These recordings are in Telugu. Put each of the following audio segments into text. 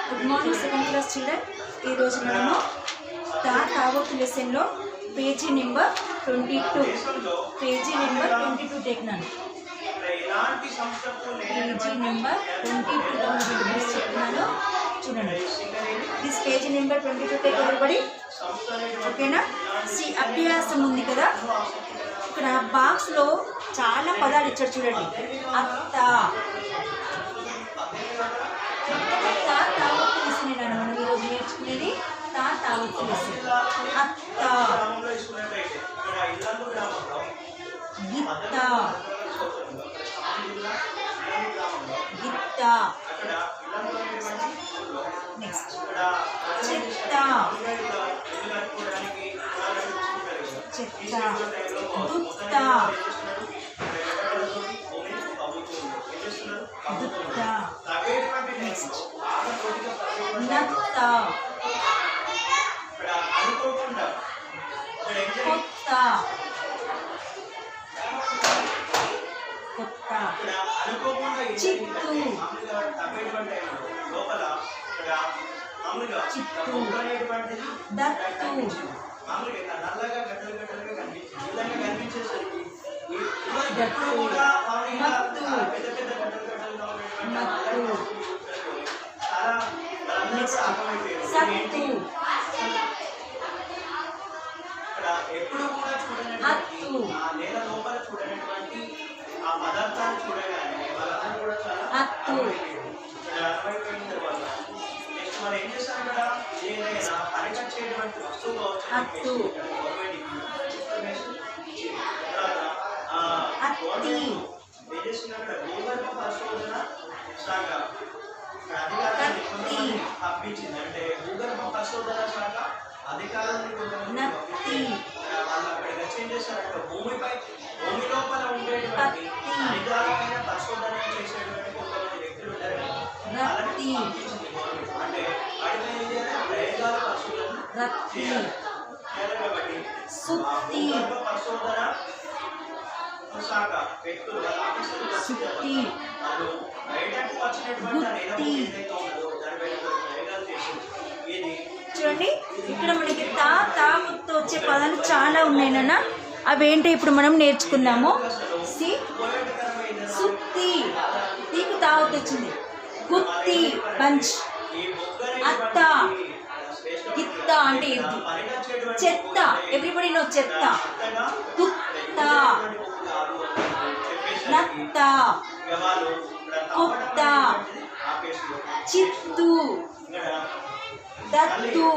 Good morning second class children. ఈరోజు మనము తావత్ లెసన్లో పేజీ నెంబర్ 22 టెక్నాను పేజీ నెంబర్ 22 చెప్తున్నాను చూడండి. This page number 22 take everybody. ఓకేనా? సి అభ్యాసం ఉంది కదా, ఇక్కడ బాక్స్లో చాలా పదాలు ఇచ్చాడు చూడండి. అత్త తావత్తు లెసన్ మనం ఈరోజు నేర్చుకునేది తావత్తు లెసన్. అత్త, గిత్త, గిత్త, నెక్స్ట్ చెత్త, చెత్త, దుత్త, దుత్త, నెక్స్ట్ నత్త, కొత్త, కొత్త, చిత్తు, చిత్తు, దత్తు, దత్తు, మత్తు, మత్తు, నెక్స్ట్ సత్తు, ఎప్పుడు కూడా చూడండి, హత్తు, నేల లోపల చూడనటువంటి ఆ పదార్థాలు చూడగానే వాళ్ళందరూ కూడా చాలా హత్తు, నెక్స్ట్ మనం ఏం చేస్తాం ఇక్కడ, ఏదైనా పనికొచ్చేటువంటి వస్తువు హత్తు, హత్తి, ఏం చేస్తున్నా ఇక్కడ భూగర్భ పరిశోధన శాఖ అధికారాన్ని పంపించింది. అంటే భూగర్భ పరిశోధన శాఖ అధికారాన్ని నత్తి, వాళ్ళు అక్కడికి వచ్చి ఏం చేస్తారంటే భూమి లోపల ఉండేటువంటి అధికారమైన పరిశోధన చేసేటువంటి కొంతమంది వ్యక్తులు ఉంటారు. రత్తి, అంటే వాటిపై ఏం చేయాలి, ప్రయోగాల పరిశోధన రత్తి, చేయాలి కాబట్టి సుత్తి, పరిశోధన శాఖ వ్యక్తులు సుత్తి, వాళ్ళు బయటకు వచ్చినటువంటి ఏదైతే ఉన్నదో దానిపై ప్రయోగాలు చేసి ఇది చూడండి. ఇక్కడ మనకి తావత్తు వచ్చే పదాలు చాలా ఉన్నాయి నాన్న. అవేంటి ఇప్పుడు మనం నేర్చుకుందాము. సి సుత్తి, తీకు తావత్తు వచ్చింది. గుత్తి బంచ్, అత్త, గిత్త అంటే ఎద్దు, చెత్త ఎవ్రీబడి నో చెత్త, దుత్త, నత్త, కొత్త, చిత్తు, దత్తు,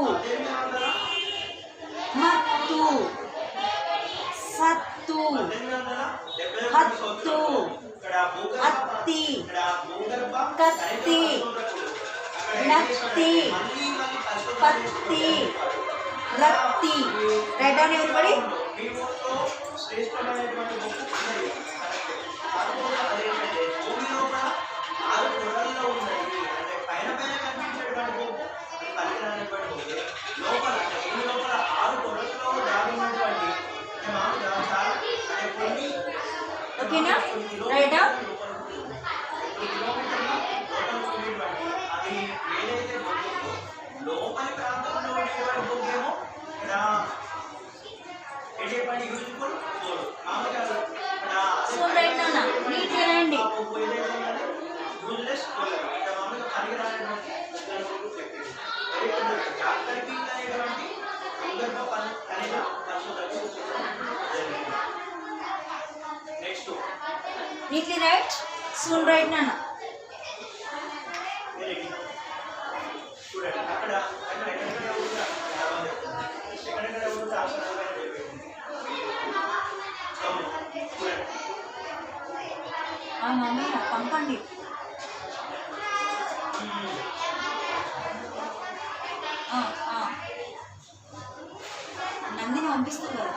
మత్తు, సత్తు, హత్తు, అత్తి, కత్తి, నత్తి, పత్తి, రత్తి. Right down everybody. ఓకేనా? రైటా? లోపలి ప్రాంతంలో ఉండేటువంటి భూమేమో యూజ్ఫుల్ సో రైట్ నాన్న, నీట్గా రండి. యూజ్లెస్ మామూలుగా పనికిరానటువంటి next neatly right. Soon right నాన్న. చూడండి అక్కడ ఎక్కడెక్కడ మమ్మీ పంపండి. నందిని పంపిస్తుంది కదా.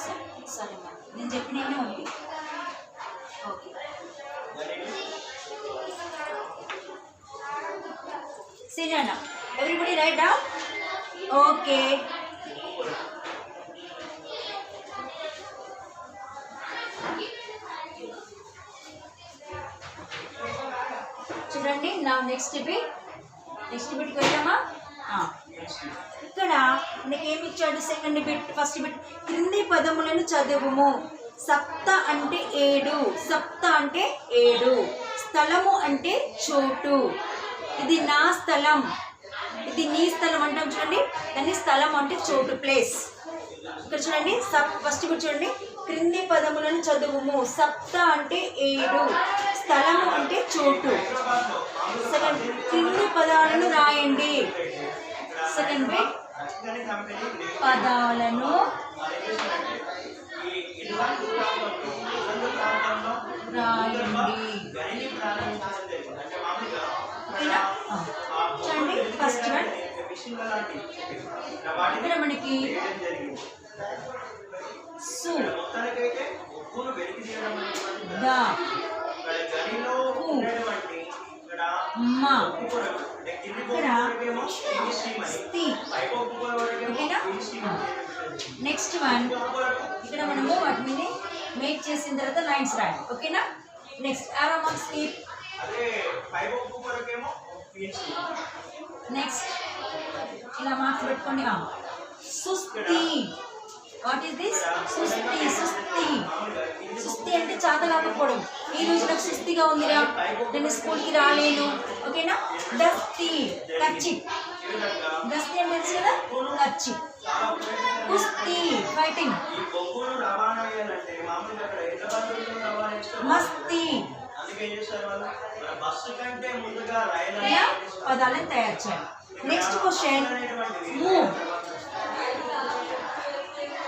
సరే సరే అమ్మా, నేను చెప్పినవే పంపి. ఓకే. సరే అన్న, ఎవ్రీబడి రైట్ డౌన్. ఓకే. చూడండి నా నెక్స్ట్ బిట్కి వెళ్దామా. ఇక్కడ మనకి ఏమి ఇచ్చాడు? Second bit, first bit. క్రింది పదములను చదువుము. సప్త అంటే 7, సప్త అంటే 7, స్థలము అంటే చోటు. ఇది నా స్థలం, ఇది నీ స్థలం అంటాం చూడండి. దాన్ని స్థలం అంటే చోటు, ప్లేస్. ఇక్కడ చూడండి ఫస్ట్ బిట్ చూడండి. క్రింది పదములను చదువుము. సప్త అంటే 7, స్థలము అంటే చోటు. సెకండ్, క్రింది పదాలను రాయండి. సెకండ్ బిట్, పదాలను రాయండి. చూడండి ఫస్ట్ వన్. ఇక్కడ మనకి సు, ద, కు, మ, ఇక్కడ స్థి. ఓకేనా? Next one. ఇక్కడ మనము వాటిని మేక్ చేసిన తర్వాత లైన్స్ రాయాలి. ఓకేనా? Next arrow marks sleep. Next ఇలా మార్క్స్ పెట్టుకోండి. సుస్థి. What is this? సుస్థి. సుస్థి అంటే చేత కాకపోవడం. ఈ రోజు నాకు సుస్థిగా ఉందిరా, నేను స్కూల్కి రాలేను. ఓకేనా? దస్తి, కచ్చి. దస్తి అంటే తెలుసు కదా, కచ్చి. కుస్తీ, ఫైటింగ్. మస్తీ. ఇలా పదాలను తయారు చేయాలి. Next question. Move.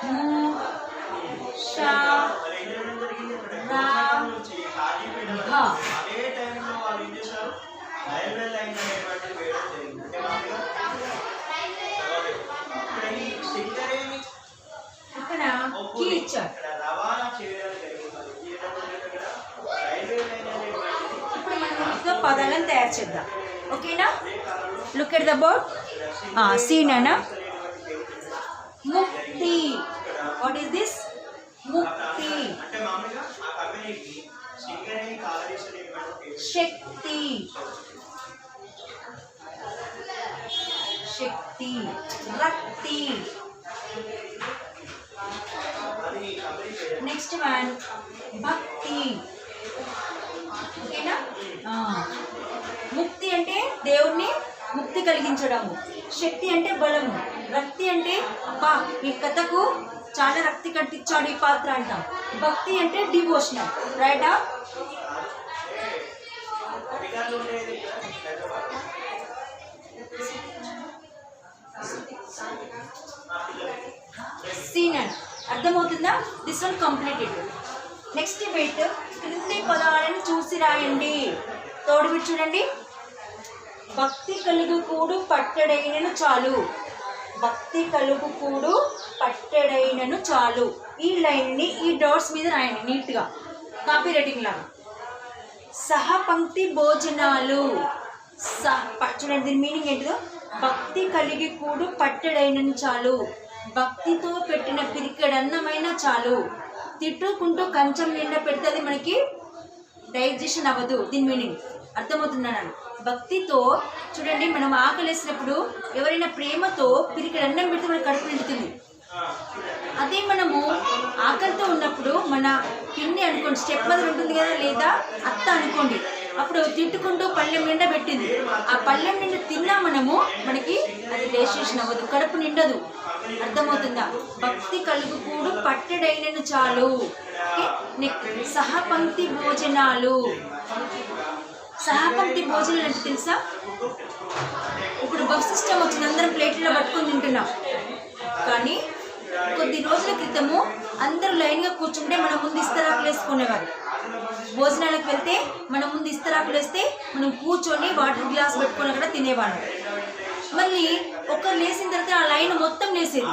Move, Shah, రా, ఘ. ఇక్కడ కీ ఇచ్చారు. ఇప్పుడు మనం పదాలను తయారు చేద్దాం. ఓకేనా? Look at the board. సీన్ అనా. ముక్తి. What is this? ముక్తి. శక్తి. శక్తి. రక్తి. నెక్స్ట్ వన్ భక్తి. ఓకేనా? ముక్తి అంటే దేవుణ్ణి ముక్తి కలిగించడము. శక్తి అంటే బలము. రక్తి అంటే అబ్బా ఈ కథకు చాలా రక్తి కట్టించాడు ఈ పాత్ర అంటాం. భక్తి అంటే డివోషనల్. రైటా? సీన్ అండ్ అర్థమవుతుందా? This one completed. Next bit. క్రింది పదాలను చూసి రాయండి. తోడు బిట్ చూడండి. భక్తి కలుగు కూడు పట్టెడైనను చాలు. భక్తి కలుగు కూడు పట్టెడైనను చాలు. ఈ లైన్ని ఈ డాట్స్ మీద రాయండి నీట్గా, కాపీ రైటింగ్ లాగా. సహపంక్తి భోజనాలు. చూడండి దీని మీనింగ్ ఏంటిదో. భక్తి కలిగి కూడు పట్టెడైనను చాలు. భక్తితో పెట్టిన పిరికెడన్నమైనా చాలు. తిట్టుకుంటూ కంచం నిండా పెడితే అది మనకి డైజెషన్ అవ్వదు. దీని మీనింగ్ అర్థమవుతున్నాను. భక్తితో చూడండి, మనం ఆకలేసినప్పుడు ఎవరైనా ప్రేమతో పిరికెడు అన్నం పెడితే మనకి కడుపు నిండుతుంది. అదే మనము ఆకలితో ఉన్నప్పుడు మన పిన్ని అనుకోండి, స్టెప్ మదర్ ఉంటుంది కదా, లేదా అత్త అనుకోండి, అప్పుడు తిట్టుకుంటూ పళ్ళెం నిండా పెట్టింది. ఆ పళ్ళెం నిండా తిన్నా మనకి అది డైజెషన్ అవ్వదు, కడుపు నిండదు. అర్థమవుతుందా? భక్తి కలుగు కూడు పట్టెడైనను చాలు. సహపంక్తి భోజనాలు. సహపంక్తి భోజనాలు అంటే తెలుసా? ఇప్పుడు బఫ్ సిస్టమ్ వచ్చింది, అందరం ప్లేట్లో పట్టుకొని తింటున్నాం. కానీ కొద్ది రోజుల క్రితము అందరూ లైన్గా కూర్చుంటే మన ముందు ఇస్తరాకులు వేసుకునేవారు. భోజనాలకు వెళ్తే మన ముందు ఇస్తరాకులు వేస్తే మనం కూర్చొని వాటర్ గ్లాస్ పెట్టుకొని అక్కడ తినేవాళ్ళం. మళ్ళీ ఒకరు లేసిన తర్వాత ఆ లైన్ మొత్తం లేసేది.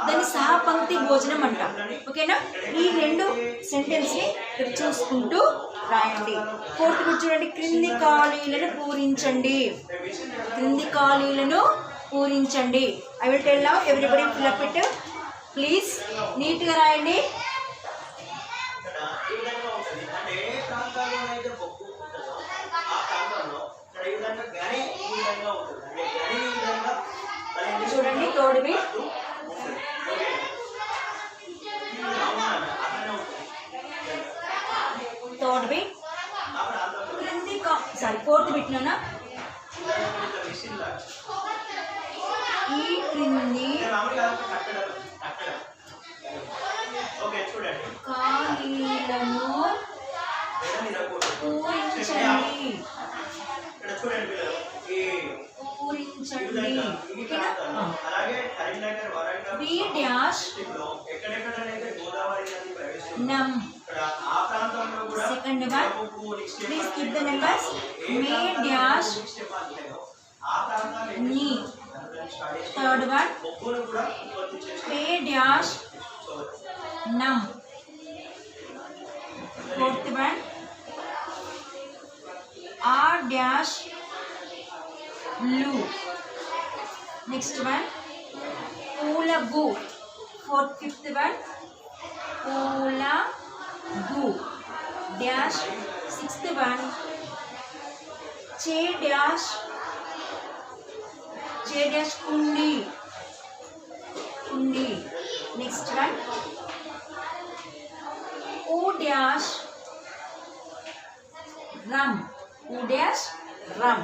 దాన్ని సహపంక్తి భోజనం అంటాం. ఓకేనా? ఈ రెండు సెంటెన్స్ని ఇక్కడ చూసుకుంటూ రాయండి. ఫోర్త్ బిట్ చూడండి. క్రింది ఖాళీలను పూరించండి. క్రింది ఖాళీలను పూరించండి. I will tell now, everybody fill up it please. నీట్గా రాయండి. ఈ విధంగా ఉంటుంది. అంటే ఏ ప్రాంతాల్లో అయితే బొగ్గు ఉంటుందో ఆ చూడండి థర్డ్ బిట్ థర్డ్ బిట్ క్రింది సారీ ఫోర్త్ బిట్ నానా ఈ క్రింది ఖాళీలను పూరించండి పూరించండి ఓకేనా బి డాష్ నమ్ second one please keep the numbers May dash నీ థర్డ్ వన్ పే డాష్ నమ్ fourth one R dash lu next one pula gu fifth one pula gu dash sixth one che dash kundi next one U dash rum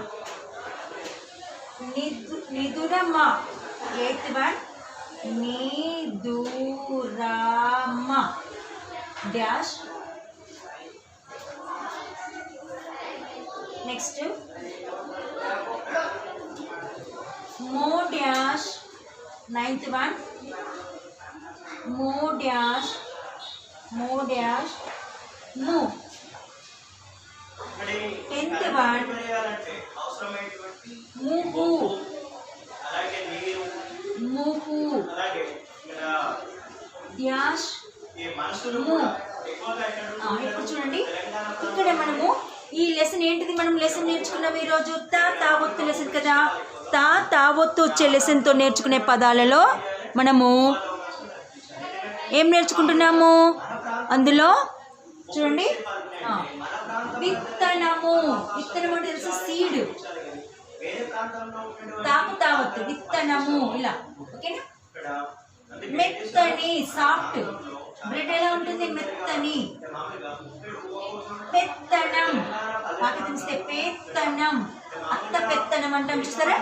nidurama eighth one nidurama dash next mo dash ninth one mo dash no 10th one muhu dash ఇప్పుడు చూడండి ఇక్కడ మనము ఈ లెసన్ ఏంటిది మనం లెసన్ నేర్చుకున్నాం ఈరోజు తావొత్తు లెసన్ కదా తావొత్తు వచ్చే లెసన్తో నేర్చుకునే పదాలలో మనము ఏం నేర్చుకుంటున్నాము అందులో చూడండి విత్తనము విత్తనం అంటే తెలుసు సీడ్ తావత్తు విత్తనము ఇలా ఓకేనా మెత్తని సాఫ్ట్ బ్రెడ్ ఎలా ఉంటుంది మెత్తని పెత్తనం నాకు తెలిస్తే పెత్తనం అత్త పెత్తనం అంటాం చూస్తారా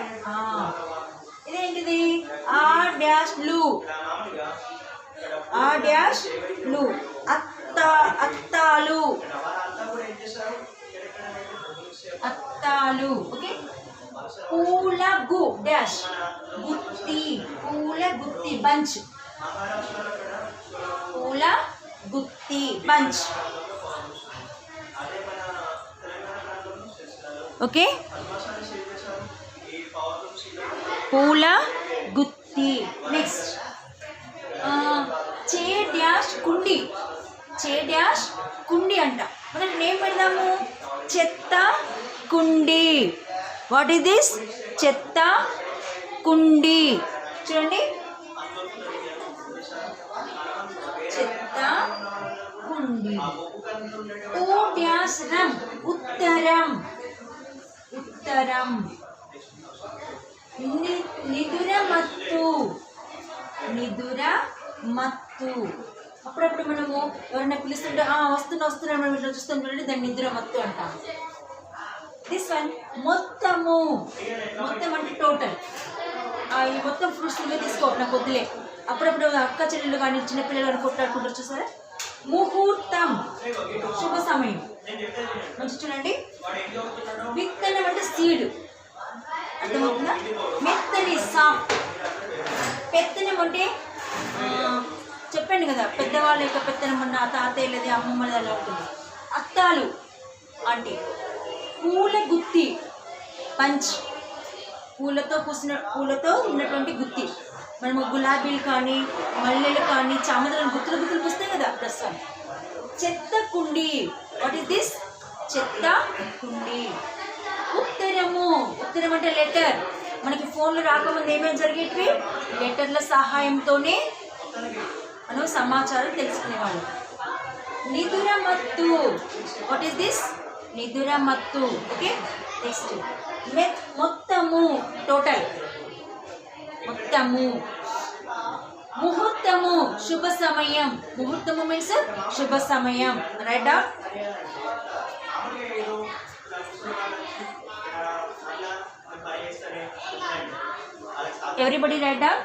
ఇదేంటిది ఆ డాష్ లు అత్తాలు ఓకే పూల గు డాష్ గుత్తి పూల గుత్తి బంచ్ ఓకే పూల గుత్తి నెక్స్ట్ చే డాష్ కుండి అంట మనం నేమ్ పెడదాము చెత్త కుండి వాట్ ఈస్ దిస్ చెత్త కుండి చూడండి చెత్త కుండి ఓ డాష్ రం ఉత్తరం నిదురమత్తు అప్పుడప్పుడు మనము ఎవరైనా పిలుస్తుంటే వస్తున్నా మనం ఇట్లా చూస్తాం చూడండి దాన్ని నిద్రమత్తు అంటాం దిస్ వన్ మొత్తం అంటే టోటల్ ఈ మొత్తం ఫ్రూట్స్ నువ్వే తీసుకో నాకు వద్దులే అప్పుడప్పుడు అక్క చెల్లెలు కానీ చిన్నపిల్లలు కానీ కొట్లాడుకుంటారు చూసారా ముహూర్తం శుభ సమయం మంచి చూడండి విత్తనం అంటే సీడ్ అర్థమవుతుందా మెత్తని సాఫ్ట్ పెత్తనం అంటే చెప్పండి కదా పెద్దవాళ్ళ యొక్క పెత్తనం అన్న తాతయ్యలది అమ్మమ్మలది అలా ఉంటుంది అత్తాలు అంటే పూల గుత్తి పంచ్ పూలతో ఉన్నటువంటి గుత్తి మనము గులాబీలు కానీ మల్లెలు కానీ చామంతులను గుత్తులు పూస్తాయి కదా ప్రస్తుతం చెత్త కుండి వాట్ ఈస్ దిస్ చెత్త కుండి ఉత్తరం అంటే లెటర్ మనకి ఫోన్లు రాకముందు ఏమేమి జరిగేటివి లెటర్ల సహాయంతోనే మనం సమాచారం తెలుసుకునేవాళ్ళం నిదురమత్తు వాట్ ఈస్ దిస్ నిదురమత్తు ఓకే నెక్స్ట్ మొత్తము టోటల్ మొత్తము. ముహూర్తము శుభ సమయం. ముహూర్తము మీన్స్ శుభ సమయం. Write down. Everybody write down.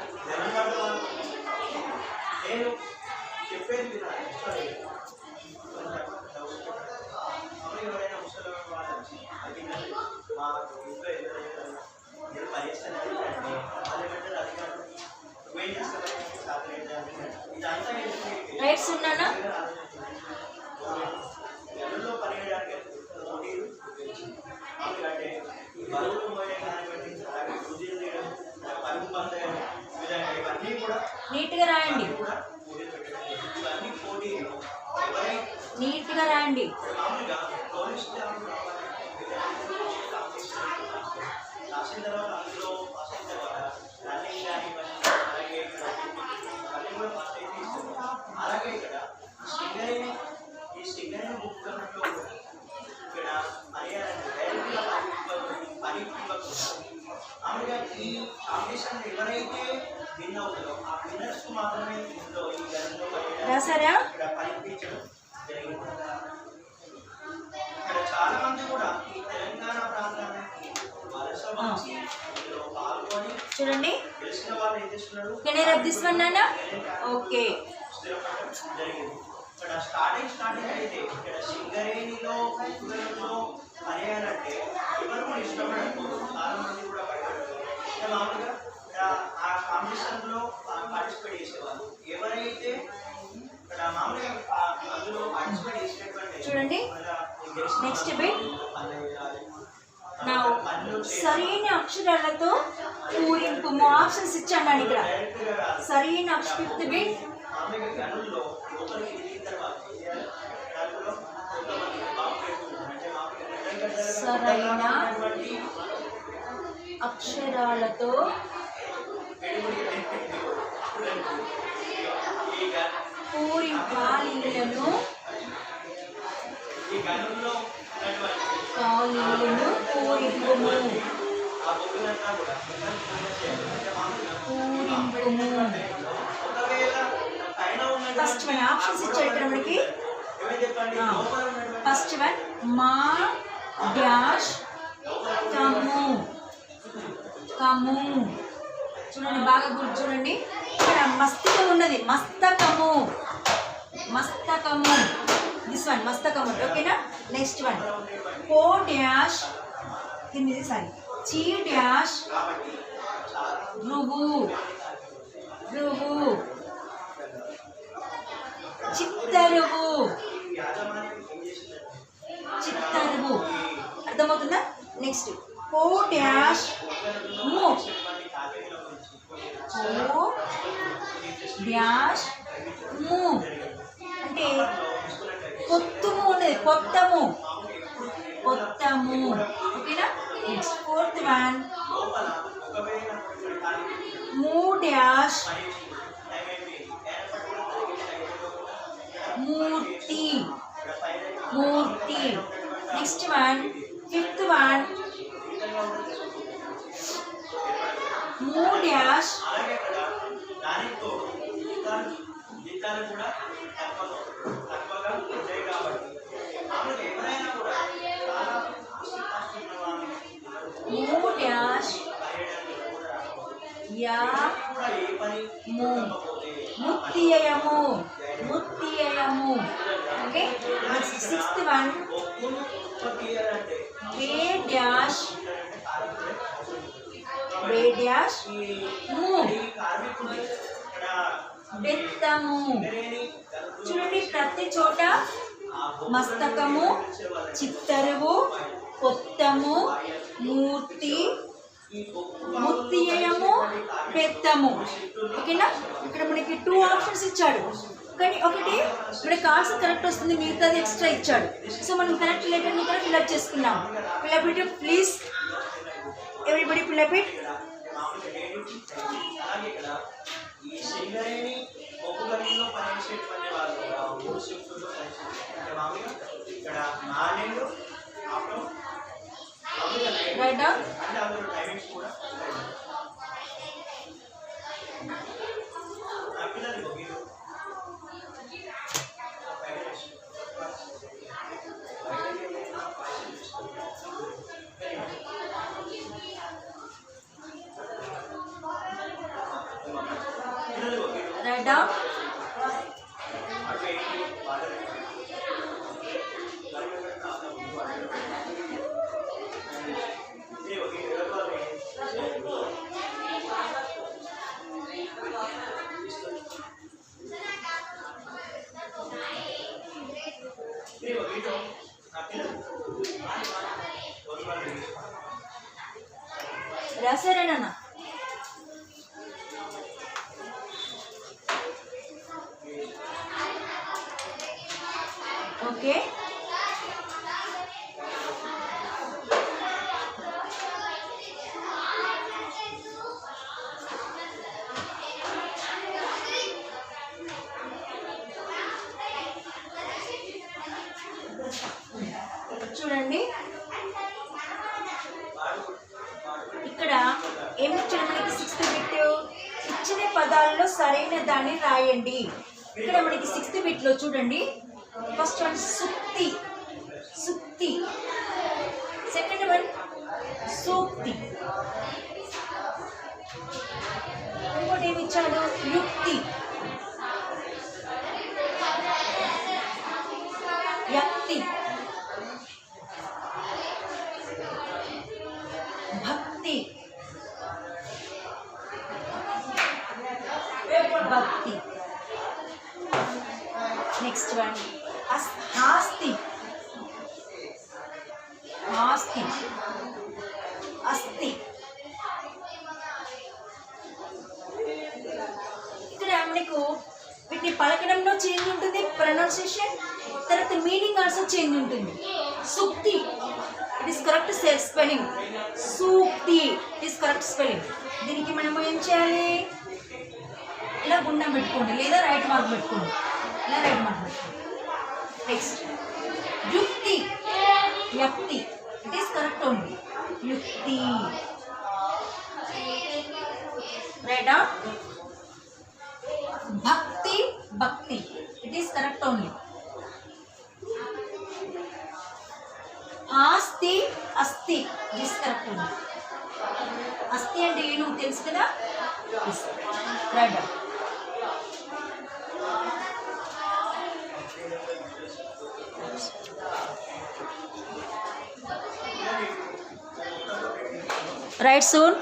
రైట్స్ ఉన్నానా? నీట్గా రాయండి, నీట్గా రాయండి. రాసారా? చాలా మంది కూడా ఈ తెలంగాణ ప్రాంతానికి వలస వచ్చి పాల్గొని చూడండి. తెలిసిన వాళ్ళు ఏం చేస్తున్నారు? Can I rub this one నాన్న? ఓకే. జరిగింది. ఇక్కడ స్టార్టింగ్ అయితే ఇక్కడ సింగరేణిలో పనియాలంటే ఎవరు కూడా ఇష్టపడకపోదు, చాలా మంది కూడా భయపడతారు. మామూలుగా ఆ కాంపిటీషన్ లో పార్టిసిపేట్ చేసేవాళ్ళు. ఎవరైతే ఇక్కడ మామూలుగా అందులో పార్టిసిపేట్ చేసేటువంటి చూడండి. Next bit. నా సరైన అక్షరాలతో పూరింపు. ఆప్షన్స్ ఇచ్చాను ఇక్కడ. సరైన ఫిఫ్త్ బిట్. సరైన అక్షరాలతో ఖాళీలను పూరింపుము. ఫస్ట్ వన్ ఆప్షన్స్ ఇచ్చారు ఇక్కడ మనకి. ఫస్ట్ వన్ మా డాష్ కము. కము చూడండి, బాగా గుర్తు చూడండి. ఇక్కడ మస్తకం ఉన్నది, మస్తకము. మస్తకము దిస్ వన్ మస్తకము. ఓకేనా? నెక్స్ట్ వన్ కో డాష్ కింది సారీ చీ డాష్ రువు. రువు చిత్తరువు. చిత్తరువు అర్థమవుతుందా? నెక్స్ట్ కో డాష్ ము. కో డాష్ ము అంటే కొత్తము ఉన్నది, కొత్తము. కొత్తము. ఓకేనా? నెక్స్ట్ ఫోర్త్ వన్ మూ డాష్ మూర్తి. మూర్తి. నెక్స్ట్ వన్ ఫిఫ్త్ వన్ మూ డాష్ మూ డాష్ యా ము. ముత్తియము. ముత్తియము. ఓకే. నెక్స్ట్ సిక్స్త్ వన్ వే డాష్ వే డాష్ ము. బెత్తము. చూడండి, ప్రతి చోట మస్తకము, చిత్తరువు, కొత్తము, మూర్తి, ముత్తియము, బెత్తము. ఓకేనా? ఇక్కడ మనకి 2 ఆప్షన్స్ ఇచ్చాడు, కానీ ఒకటి మనకి ఆన్సర్ కరెక్ట్ వస్తుంది, మిగతాది ఎక్స్ట్రా ఇచ్చాడు. సో మనం కరెక్ట్ లెటర్ని కూడా ఫిల్అప్ చేసుకున్నాం. Fill up it please, everybody fill up it. ఈ సింగరేణి ఒక్కొక్కరిలో పనిచేసేటువంటి వాళ్ళు 3 షిఫ్టుల్లో అంటే మామూలుగా ఇక్కడ మార్నింగ్ ఆఫ్టర్ రైట్ అంటే అందులో టైమింగ్స్ కూడా రైట్ డౌన్. అటు ఏంటి వాటర్ రాసారేనా? ఓకే, చూడండి ఇక్కడ ఏమి ఇచ్చాడు మనకి? 6th bit. ఇచ్చిన పదాల్లో సరైన దాన్ని రాయండి. ఇక్కడ మనకి 6th బిట్ లో చూడండి, first one Sukti, Sukti. Second one సూక్తి. ఇంకోటి ఏమి ఇచ్చాడు? యుక్తి, యక్తి, భక్తి, భక్తి. నెక్స్ట్ వన్ హాస్తి, హాస్తి, అస్థి. ఇక్కడ మనకు వీటిని పలకడంలో చేంజ్ ఉంటుంది, ప్రొనౌన్సియేషన్, తర్వాత మీనింగ్ ఆల్సో చేంజ్ ఉంటుంది. సూక్తి, it is correct spelling. Sukti it is correct spelling. దీనికి మనము ఏం చేయాలి? ఇలా గుండం పెట్టుకోండి, లేదా రైట్ మార్క్ పెట్టుకోండి, ఇలా రైట్ మార్క్ పెట్టుకోండి. నెక్స్ట్ యుక్తి, యక్తి, ఇట్ ఈస్ కరెక్ట్ ఓన్లీ. యుక్తి, రైట్. భక్తి, భక్తి, ఇట్ ఈస్ కరెక్ట్ ఓన్లీ. ఆస్తి, అస్థి, ఇట్ ఈస్ కరెక్ట్ ఓన్లీ. అస్థి అంటే ఏను తెలుసు కదా? Right. Right soon.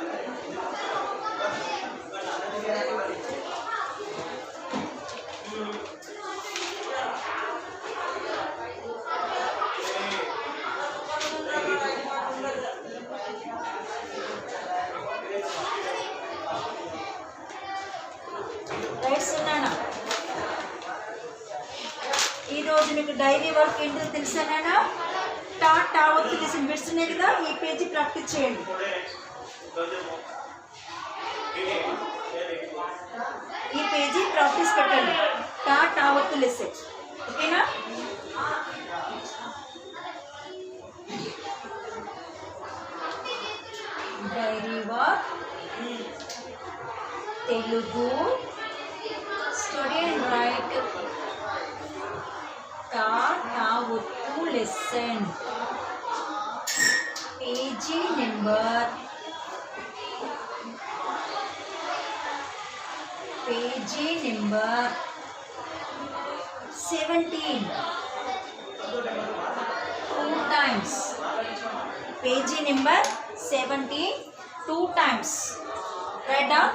Right soon. ఈరోజు మీకు డైరీ వర్క్ ఏంటో తెలుసా నాన్న? టా టా వచ్చి తెలిసిన బిట్స్ ఉన్నాయి కదా, ఈ పేజీ ప్రాక్టీస్ చేయండి. ఈ పేజీ ప్రాక్టీస్ పెట్టండి. టా టా వత్తు లెస్, ఓకేనా? Diary work Telugu study and write టా టా వత్తు lesson. Page number 17. 2 times. Page number 17 2 times. Write down.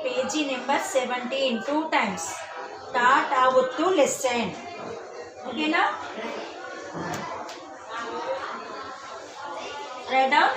Page number 17 2 times. Start out to listen. Okay na? Write down.